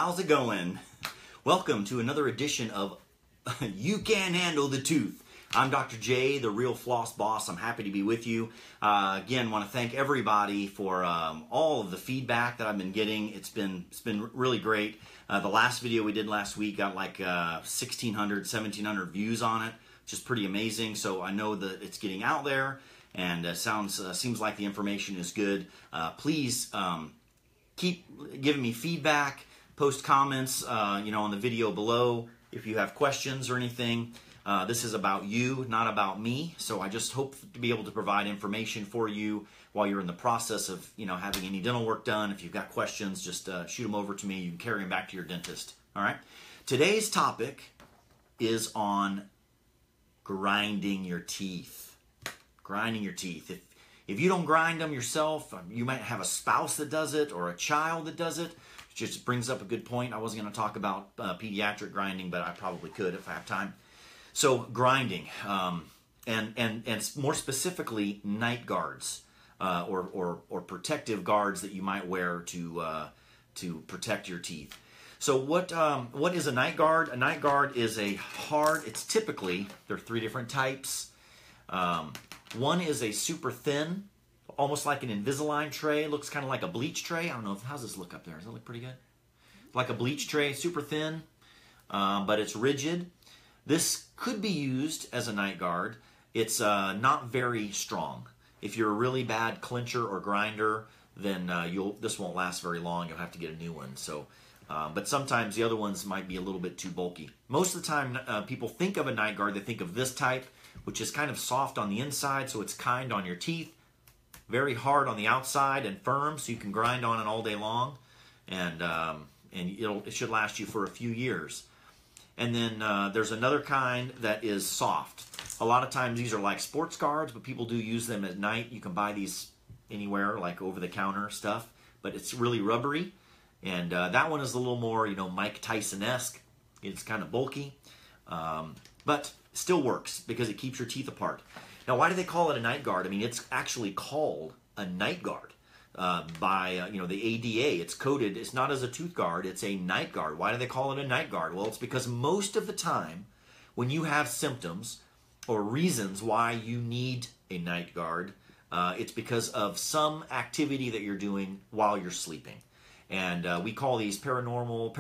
how's it going? Welcome to another edition of You Can Handle the Tooth. I'm Dr. J, the Real Floss Boss. I'm happy to be with you. Again, want to thank everybody for all of the feedback that I've been getting. It's been really great. The last video we did last week got like 1,600, 1,700 views on it, which is pretty amazing. So I know that it's getting out there, and seems like the information is good. Please keep giving me feedback. Post comments, on the video below if you have questions or anything. This is about you, not about me. So I just hope to be able to provide information for you while you're in the process of, having any dental work done. If you've got questions, just shoot them over to me. You can carry them back to your dentist. All right. Today's topic is on grinding your teeth. Grinding your teeth. If you don't grind them yourself, you might have a spouse that does it or a child that does it. Just brings up a good point. I wasn't going to talk about pediatric grinding, but I probably could if I have time. So grinding, and more specifically, night guards or protective guards that you might wear to protect your teeth. So what is a night guard? A night guard is it's typically, there are three different types. One is a super thin, almost like an Invisalign tray. It looks kind of like a bleach tray. I don't know, how's this look up there? Does that look pretty good? Like a bleach tray, super thin, but it's rigid. This could be used as a night guard. It's not very strong. If you're a really bad clincher or grinder, then this won't last very long. You'll have to get a new one. So, but sometimes the other ones might be a little bit too bulky. Most of the time, people think of a night guard, they think of this type, which is kind of soft on the inside, so it's kind on your teeth. Very hard on the outside and firm, so you can grind on it all day long, and it should last you for a few years. And then there's another kind that is soft. A lot of times these are like sports guards, but people do use them at night. You can buy these anywhere, like over-the-counter stuff, but it's really rubbery. And that one is a little more, Mike Tyson-esque. It's kind of bulky, but still works because it keeps your teeth apart. Now, why do they call it a night guard? I mean, it's actually called a night guard by the ADA. It's coded. It's not as a tooth guard. It's a night guard. Why do they call it a night guard? Well, it's because most of the time when you have symptoms or reasons why you need a night guard, it's because of some activity that you're doing while you're sleeping. And we call these parafunctional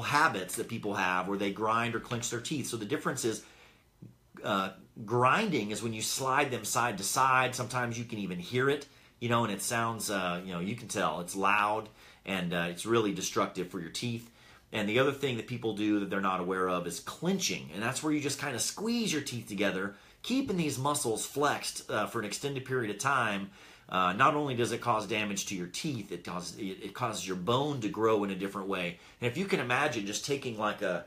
habits that people have where they grind or clench their teeth. So the difference is, grinding is when you slide them side to side. Sometimes you can even hear it, and it sounds, you can tell it's loud, and it's really destructive for your teeth. And the other thing that people do that they're not aware of is clenching, and that's where you just kind of squeeze your teeth together, keeping these muscles flexed for an extended period of time. Not only does it cause damage to your teeth, it causes your bone to grow in a different way. And if you can imagine just taking like a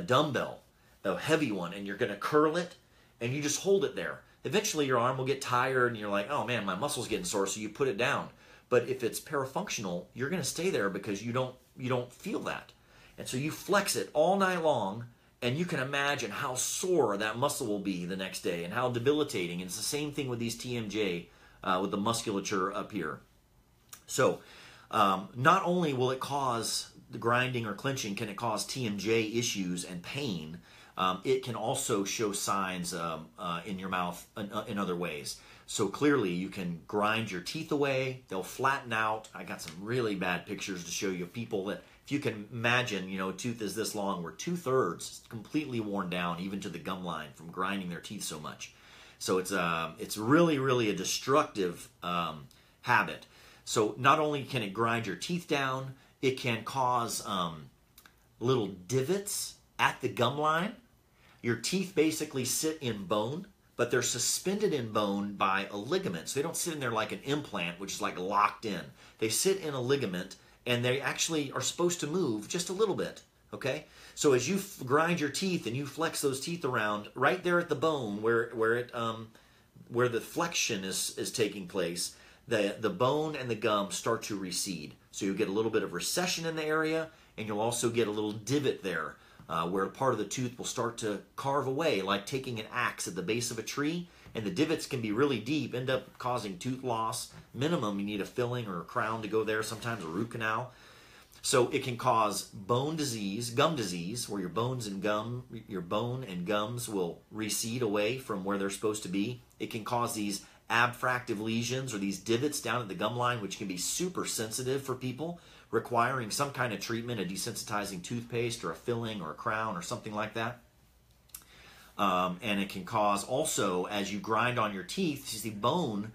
dumbbell, a heavy one, and you're going to curl it, and you just hold it there. Eventually your arm will get tired, and you're like, oh man, my muscle's getting sore, so you put it down. But if it's parafunctional, you're going to stay there because you don't feel that. And so you flex it all night long, and you can imagine how sore that muscle will be the next day and how debilitating. And it's the same thing with these TMJ, with the musculature up here. So not only will it cause the grinding or clenching, can it cause TMJ issues and pain, it can also show signs in your mouth in other ways. So clearly you can grind your teeth away, they'll flatten out. I got some really bad pictures to show you of people that, if you can imagine, a tooth is this long where 2/3 completely worn down, even to the gum line from grinding their teeth so much. So it's really, really a destructive habit. So not only can it grind your teeth down, it can cause little divots at the gum line. Your teeth basically sit in bone, but they're suspended in bone by a ligament. So they don't sit in there like an implant, which is like locked in. They sit in a ligament, and they actually are supposed to move just a little bit, okay? So as you grind your teeth and you flex those teeth around, right there at the bone where the flexion is taking place, the bone and the gum start to recede. So you get a little bit of recession in the area, and you'll also get a little divot there where part of the tooth will start to carve away, like taking an axe at the base of a tree, and the divots can be really deep, end up causing tooth loss. Minimum, you need a filling or a crown to go there, sometimes a root canal. So it can cause bone disease, gum disease, where your bone and gums will recede away from where they're supposed to be. It can cause these abfractive lesions or these divots down at the gum line, which can be super sensitive for people, requiring some kind of treatment, a desensitizing toothpaste or a filling or a crown or something like that. And it can cause also, as you grind on your teeth, you see bone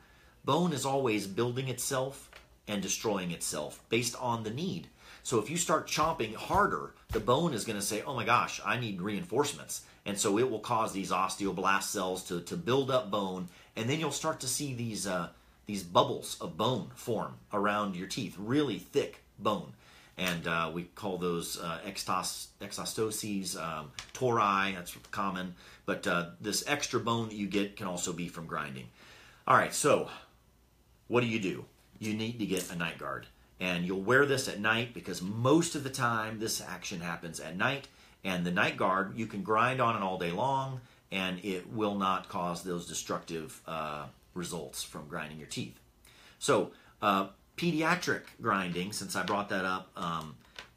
is always building itself and destroying itself based on the need. So if you start chomping harder, the bone is going to say, oh my gosh, I need reinforcements. And so it will cause these osteoblast cells to build up bone, and then you'll start to see these bubbles of bone form around your teeth, really thick bone. And we call those exostoses, tori, that's common. But this extra bone that you get can also be from grinding. All right, so what do? You need to get a night guard. And you'll wear this at night because most of the time this action happens at night. And the night guard, you can grind on it all day long, and it will not cause those destructive results from grinding your teeth. So pediatric grinding, since I brought that up,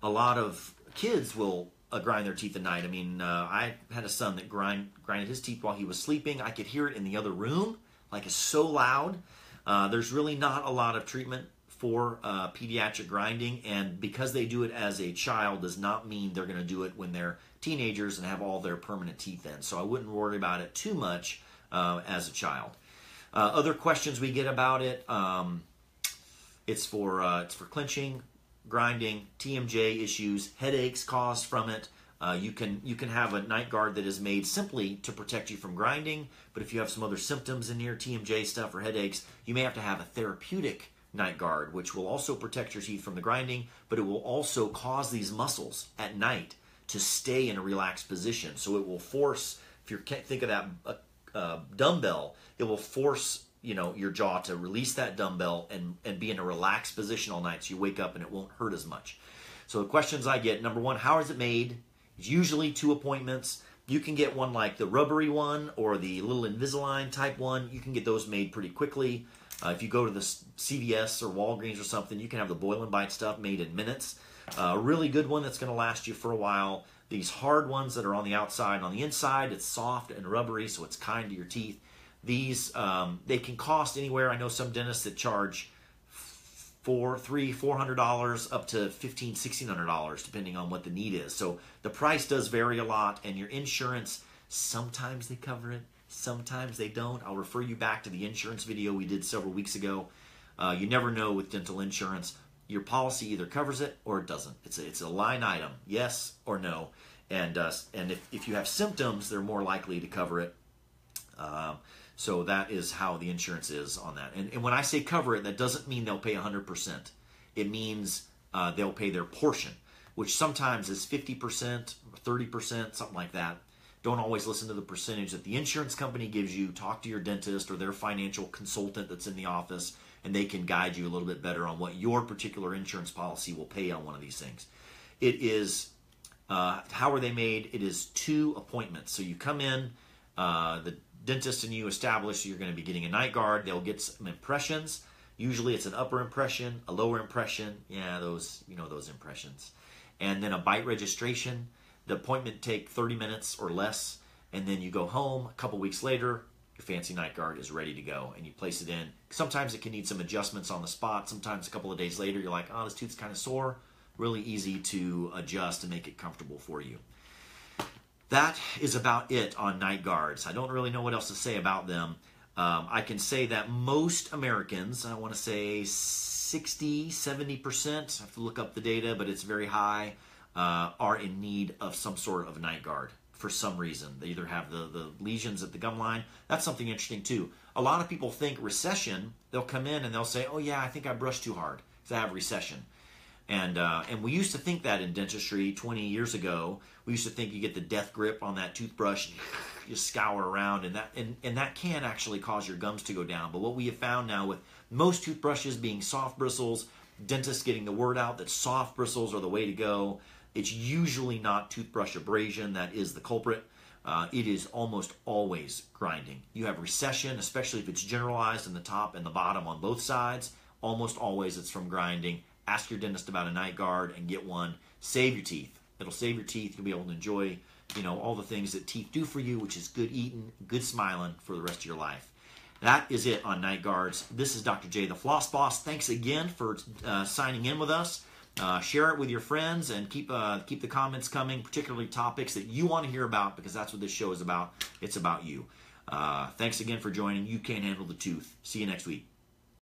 a lot of kids will grind their teeth at night. I mean, I had a son that grinded his teeth while he was sleeping. I could hear it in the other room, like it's so loud. There's really not a lot of treatment for pediatric grinding, and because they do it as a child does not mean they're going to do it when they're teenagers and have all their permanent teeth in. So I wouldn't worry about it too much as a child. Other questions we get about it, it's for clinching, grinding, TMJ issues, headaches caused from it. You can have a night guard that is made simply to protect you from grinding, but if you have some other symptoms in your TMJ stuff or headaches, you may have to have a therapeutic night guard, which will also protect your teeth from the grinding, but it will also cause these muscles at night to stay in a relaxed position. So it will force, if you think of that dumbbell, it will force your jaw to release that dumbbell and be in a relaxed position all night, so you wake up and it won't hurt as much. So the questions I get, number one, how is it made? It's usually 2 appointments. You can get one like the rubbery one or the little Invisalign type one. You can get those made pretty quickly. If you go to the CVS or Walgreens or something, you can have the Boil and Bite stuff made in minutes. A really good one that's going to last you for a while. These hard ones that are on the outside and on the inside, it's soft and rubbery, so it's kind to your teeth. These, they can cost anywhere. I know some dentists that charge $400 up to $1,500, $1,600, depending on what the need is. So the price does vary a lot, and your insurance, sometimes they cover it, sometimes they don't. I'll refer you back to the insurance video we did several weeks ago. You never know with dental insurance. Your policy either covers it or it doesn't. It's a line item, yes or no. And if you have symptoms, they're more likely to cover it. So that is how the insurance is on that. And when I say cover it, that doesn't mean they'll pay 100%. It means they'll pay their portion, which sometimes is 50%, 30%, something like that. Don't always listen to the percentage that the insurance company gives you. Talk to your dentist or their financial consultant that's in the office, and they can guide you a little bit better on what your particular insurance policy will pay on one of these things. It is, how are they made? It is 2 appointments. So you come in, the dentist and you establish you're going to be getting a night guard. They'll get some impressions. Usually it's an upper impression, a lower impression. Yeah, those impressions. And then a bite registration. The appointment take 30 minutes or less, and then you go home. A couple weeks later, your fancy night guard is ready to go, and you place it in. Sometimes it can need some adjustments on the spot. Sometimes a couple of days later, you're like, oh, this tooth's kind of sore. Really easy to adjust and make it comfortable for you. That is about it on night guards. I don't really know what else to say about them. I can say that most Americans, I want to say 60, 70%, I have to look up the data, but it's very high, are in need of some sort of night guard for some reason. They either have the lesions at the gum line. That's something interesting too. A lot of people think recession, they'll come in and they'll say, oh yeah, I think I brushed too hard because I have recession. And we used to think that in dentistry 20 years ago. We used to think you get the death grip on that toothbrush and you scour around, and that can actually cause your gums to go down. But what we have found now with most toothbrushes being soft bristles, dentists getting the word out that soft bristles are the way to go, It's usually not toothbrush abrasion that is the culprit. It is almost always grinding. You have recession, especially if it's generalized in the top and the bottom on both sides. Almost always it's from grinding. Ask your dentist about a night guard and get one. Save your teeth. It'll save your teeth. You'll be able to enjoy, all the things that teeth do for you, which is good eating, good smiling for the rest of your life. That is it on night guards. This is Dr. J, the Floss Boss. Thanks again for signing in with us. Share it with your friends and keep the comments coming, particularly topics that you want to hear about, because that's what this show is about. It's about you. Thanks again for joining. You Can't Handle the Tooth. See you next week.